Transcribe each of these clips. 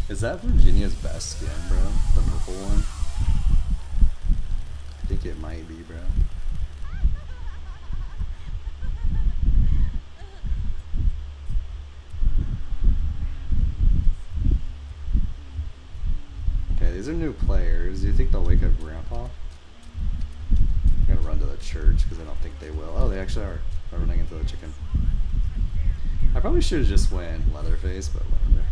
Is that Virginia's best skin, bro? The purple one? I think it might be, bro. Okay, these are new players. Do you think they'll wake up Grandpa? I'm gonna run to the church because I don't think they will. Oh, they actually are. They're running into the chicken. I probably should have just went Leatherface, but whatever.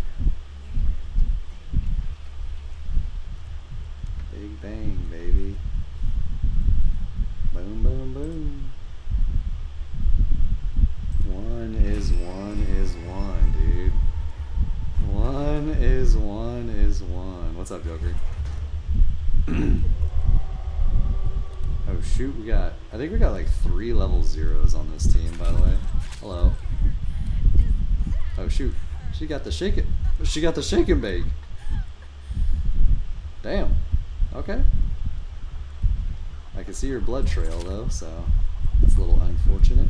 Big bang, baby. Boom, boom, boom. One is one, dude. One is one. What's up, Joker? Oh shoot, I think we got like 3 level 0s on this team, by the way. Hello. Oh shoot, she got the shake and bake. Damn. Okay. I can see your blood trail though, so that's a little unfortunate.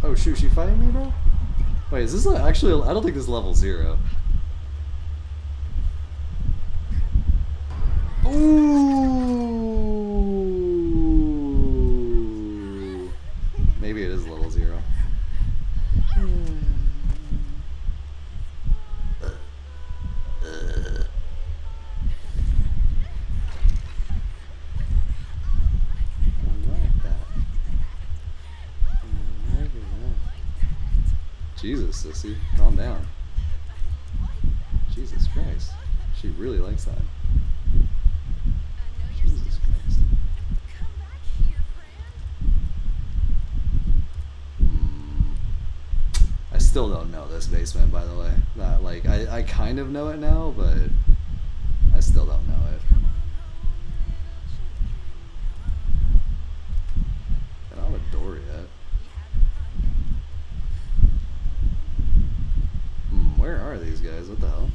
Oh shoot, she fighting me, bro? Wait, is this actually? I don't think this is level 0. Ooh. Maybe it is level 0. Jesus, Sissy, calm down. Jesus Christ. She really likes that. Jesus Christ. I still don't know this basement, by the way. Not like I kind of know it now, but I still don't know it. I don't have a door yet. Where are these guys? What the hell?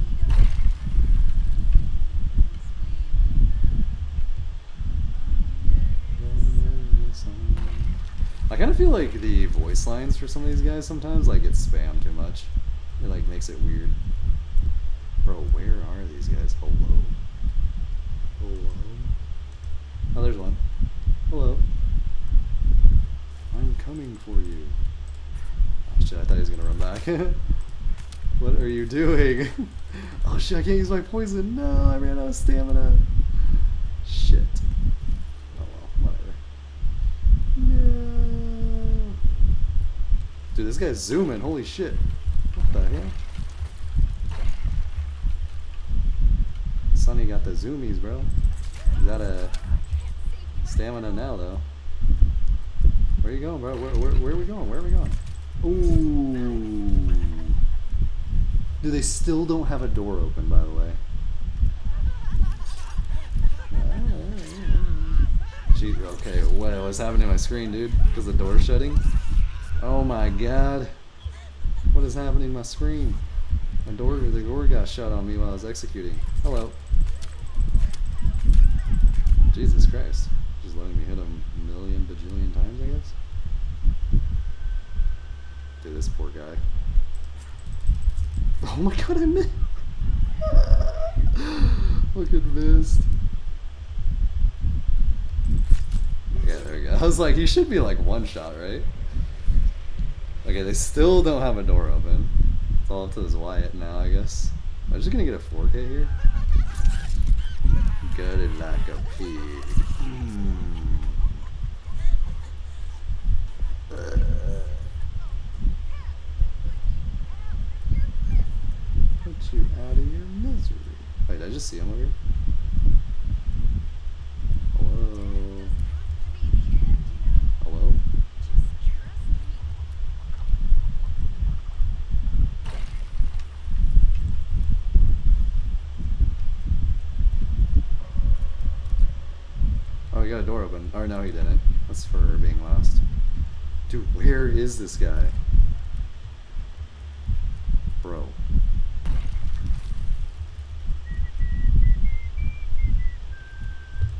I kind of feel like the voice lines for some of these guys sometimes like get spammed too much. It like makes it weird. Bro, where are these guys? Hello? Hello? Oh, there's one. Hello. I'm coming for you. Oh shit, I thought he was gonna run back. What are you doing? Oh shit, I can't use my poison. No, I ran out of stamina. Shit. Oh well, whatever. No. Dude, this guy's zooming. Holy shit. What the hell? Sonny got the zoomies, bro. He's out of stamina now, though. Where you going, bro? Where are we going? Where are we going? Ooh. Dude, they still don't have a door open, by the way. Gee, okay, what's happening to my screen, dude? Because the door's shutting? Oh my god. What is happening to my screen? The door got shut on me while I was executing. Hello. Jesus Christ. Just letting me hit him a million bajillion times, I guess? Dude, this poor guy. Oh my god, I missed. Fucking missed. Yeah, there we go. I was like, he should be like one shot, right? Okay, they still don't have a door open. It's all up to this Wyatt now, I guess. I'm just gonna get a 4K here. Gutted like a pig. Put you out of your misery. Wait, did I just see him over here? Hello? Hello? Oh, he got a door open. Or no, he didn't. That's for being last. Dude, where is this guy? Bro.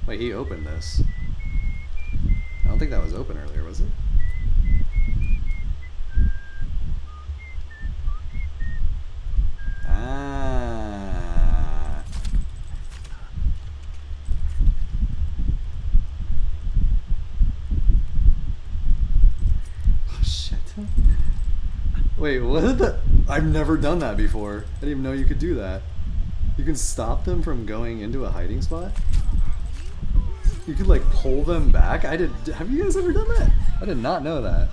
Wait, he opened this. I don't think that was open earlier, was it? Ah. Oh, shit. Wait, what did that? I've never done that before. I didn't even know you could do that. You can stop them from going into a hiding spot? You could like pull them back? Have you guys ever done that? I did not know that.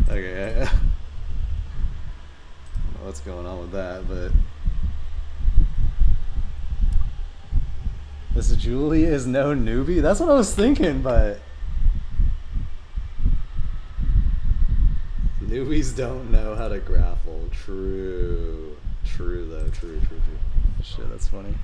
Okay, I don't know what's going on with that, but this Julie is no newbie? That's what I was thinking, but newbies don't know how to grapple. True. True though, true. Shit, that's funny.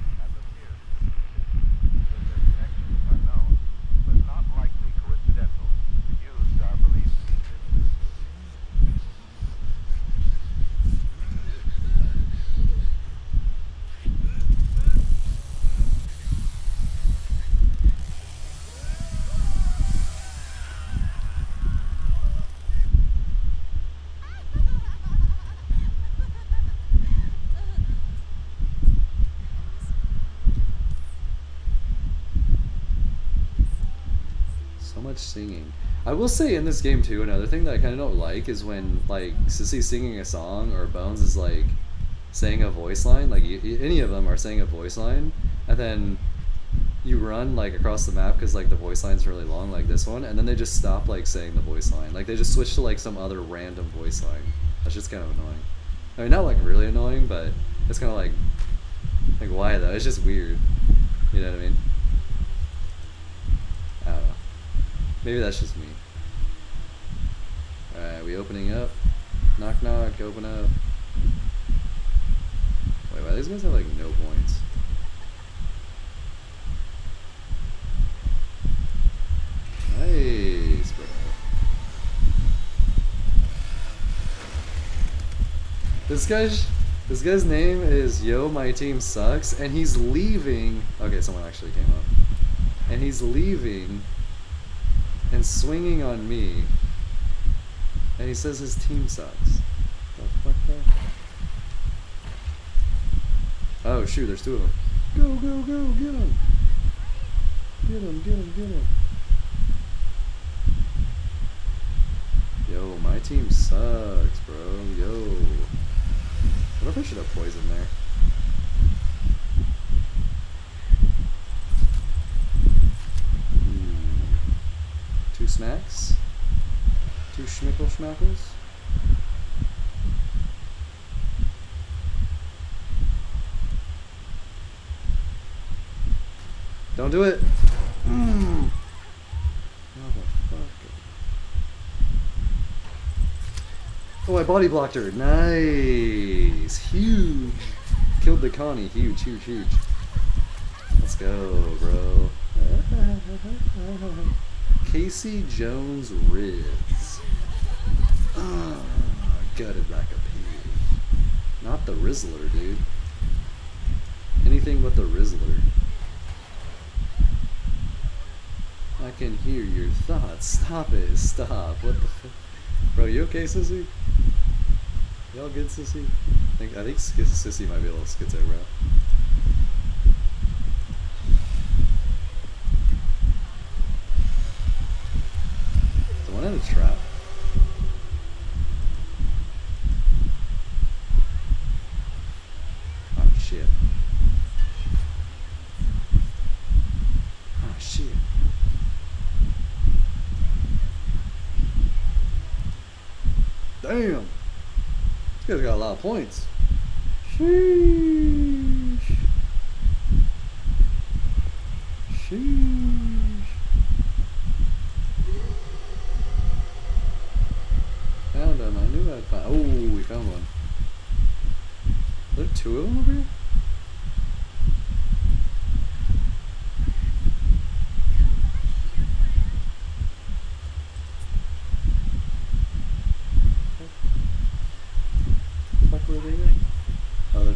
Singing. I will say in this game too, another thing that I kind of don't like is when like Sissy's singing a song or Bones is like saying a voice line, like any of them are saying a voice line, and then you run like across the map because like the voice line's really long, like this one, and then they just stop like saying the voice line, like they just switch to like some other random voice line. That's just kind of annoying. I mean, not like really annoying, but it's kind of like why though? It's just weird. You know what I mean? I don't know. Maybe that's just me. Alright, we opening up. Knock knock, open up. Wait, why these guys have like no points? Nice, bro. This guy's name is Yo, my team sucks, and he's leaving. Okay, someone actually came up. And he's leaving and swinging on me, and he says his team sucks. The fuck that? Oh shoot, there's two of them. Go, get him! Get him! Yo, my team sucks, bro. Yo. I wonder if I should have poison there. Two smacks. Two schmackles. Don't do it. Motherfucker. Oh, I body blocked her. Nice. Huge. Killed the Connie. Huge. Let's go, bro. Casey Jones Riz. Gutted like a pig. Not the Rizzler, dude. Anything but the Rizzler. I can hear your thoughts. Stop it. Stop. What the fuck? Bro, you okay, Sissy? Y'all good, Sissy? I think Sissy might be a little schizo, bro. Is one in a trap? Oh, shit. Oh, shit. Damn! This guy's got a lot of points. Sheesh. Found him. I knew I'd find. Oh, we found one. Are there two of them over here?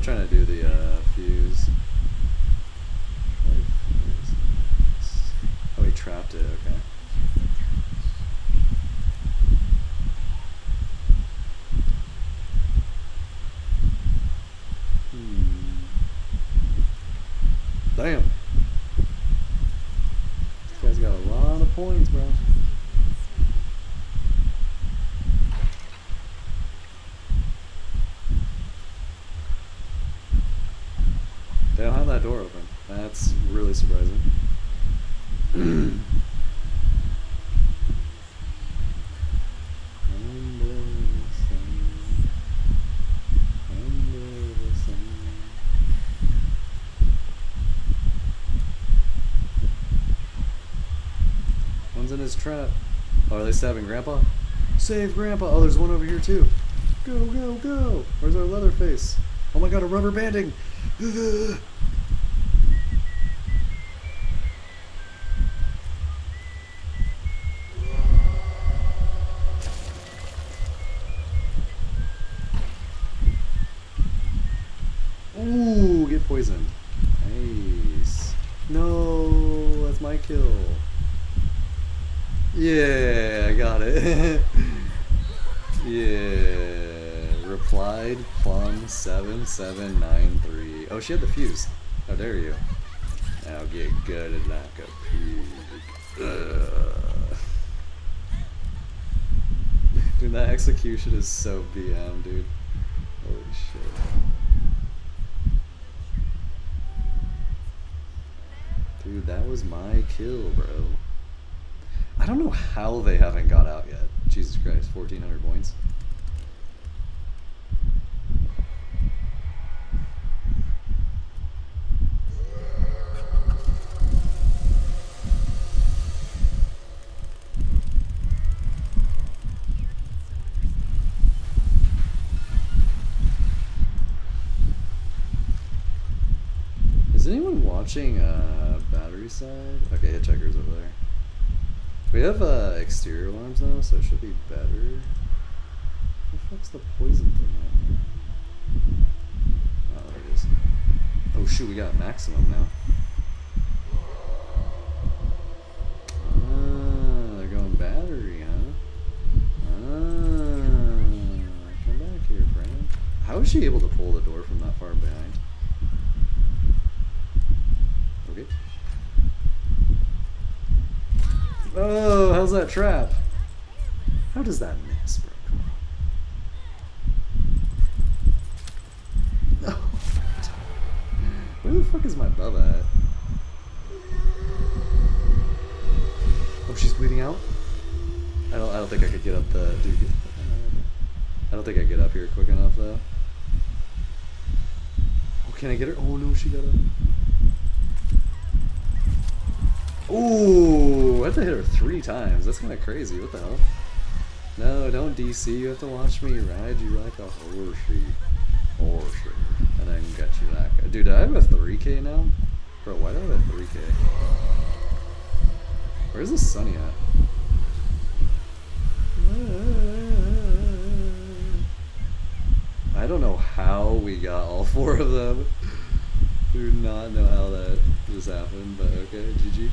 trying to do the fuse. Oh, he trapped it, okay. Damn. This guy's got a lot of points, bro. They don't have that door open. That's really surprising. One's in his trap. Oh, are they stabbing Grandpa? Save Grandpa! Oh, there's one over here too. Go, go, go! Where's our Leatherface? Oh my god, a rubber banding! Ooh, get poisoned. Nice. No, that's my kill. Yeah, I got it. Yeah. Replied plum 7793. Oh, she had the fuse. How dare you? Now get gutted like a pig. Dude, that execution is so BM, dude. Holy shit. Dude, that was my kill, bro. I don't know how they haven't got out yet. Jesus Christ, 1,400 points. Is anyone watching battery side? Okay, Hitchhiker's over there. We have exterior alarms now, so it should be better. What the fuck's the poison thing at? Oh, there it is. Oh shoot, we got maximum now. Ah, they're going battery, huh? Ah, come back here, friend. How is she able to pull the door from that far behind? Okay. Oh, how's that trap? How does that miss, bro? Come on. Where the fuck is my Bubba at? Oh, she's bleeding out? I don't think I could get up the dude. I don't think I could get up here quick enough though. Oh, can I get her? Oh no, she got up. Ooh, I have to hit her 3 times. That's kind of crazy. What the hell? No, don't DC. You have to watch me ride you like a horsey. Horsey. And then get you like a... Dude, I have a 3K now? Bro, why do I have a 3K? Where's the Sunny at? I don't know how we got all 4 of them. Do not know how that just happened, but okay, GG.